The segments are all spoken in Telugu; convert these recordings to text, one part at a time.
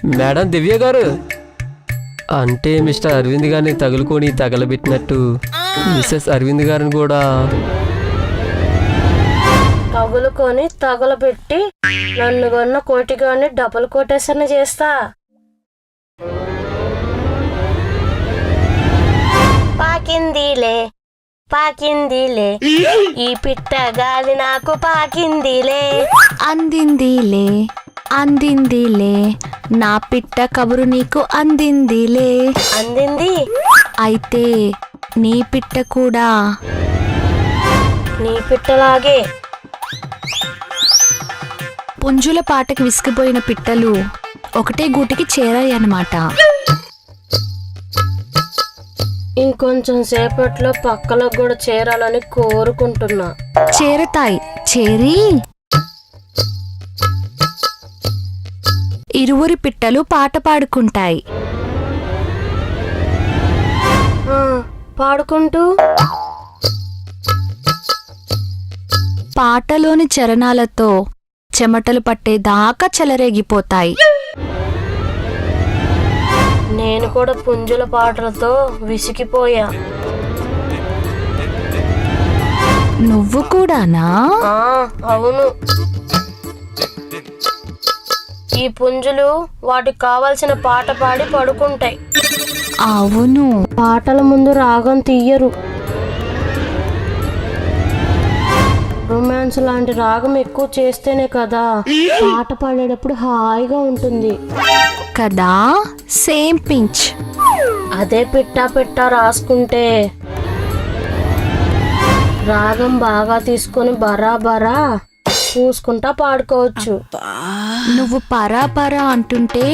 మేడం దివ్య గారు, అంటే మిస్టర్ అరవింద్ గారిని తగులుకొని తగలబెట్టినట్టు మిస్సెస్ అరవింద్ గారిని కూడా తగులుకొని తగలబెట్టి నన్ను కొన్న కోటిగాని డబుల్ కోటేషన్ చేస్తా. పాకిందిలే పాకిందిలే ఈ పిట్ట గాలి నాకు పాకిందిలే. అందిందిలే అందిందిలే నా పిట్ట కబురు నీకు అందిందిలే. అందింది. అయితే నీ పిట్ట కూడా నీ పిట్టలాగే. పుంజుల పాటకి విసిగిపోయిన పిట్టలు ఒకటే గూటికి చేరాయన్నమాట. ఇంకొంచెం సేపట్లో పక్కలకు కూడా చేరాలని కోరుకుంటున్నా. చేరతాయి. చేరి ఇరువురి పిట్టలు పాట పాడుకుంటాయి. పాడుకుంటూ పాటలోని చరణాలతో చెమటలు పట్టేదాకా చెలరేగిపోతాయి. నేను కూడా పుంజుల పాటలతో విసిగిపోయా. నువ్వు కూడానా? అవును. ఈ పుంజులు వాటికి కావాల్సిన పాట పాడి పడుకుంటాయి. అవును. పాటల ముందు రాగం తీయరు. రొమాన్స్ లాంటి రాగం ఎక్కువ చేస్తేనే కదా పాట పాడేటప్పుడు హాయిగా ఉంటుంది కదా. Same pinch. అదే పిట్టా పిట్టా రాసుకుంటే రాగం బాగా తీసుకొని బరాబరా పూసుకుంటా పాడుకోవచ్చు. నువ్వు పరా పరా అంటుంటే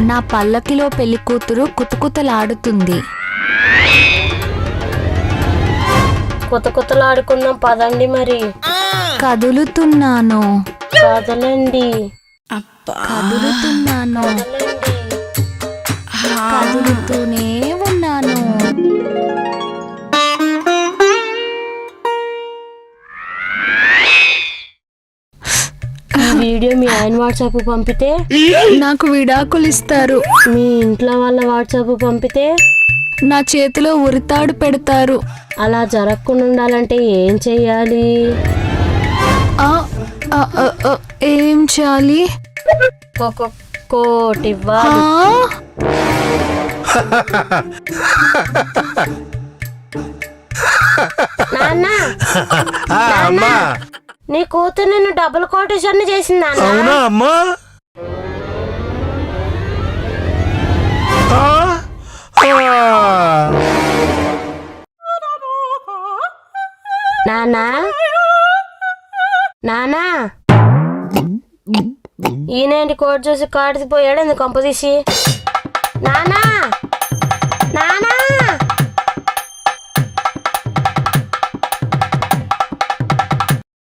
నా పల్లకిలో పెళ్లి కూతురు కుతకుతలాడుతుంది. కుతకుతలాడుకుందాం పదండి. మరి కదులుతున్నాను. కదలండి. కదులుతున్నాను. కదులుతూనే ఉన్నాను. వీడియో మీ ఆయన వాట్సాప్ పంపితే నాకు విడాకులు ఇస్తారు. మీ ఇంట్లో వాళ్ళ వాట్సాప్ పంపితే నా చేతిలో ఉరితాడు పెడతారు. అలా జరగకుండా ఉండాలంటే ఏం చెయ్యాలి? ఏం చేయాలి? కోటివ్వాలి. నాన్న, నీ కూతురు నిన్ను డబుల్ కోటేషన్ చేసిందా? అవునా అమ్మా? నానా నానా, ఈయనేంటి కోట్ చూసి కాడిపోయాడు ఎందుకు కంపదీసి? నానా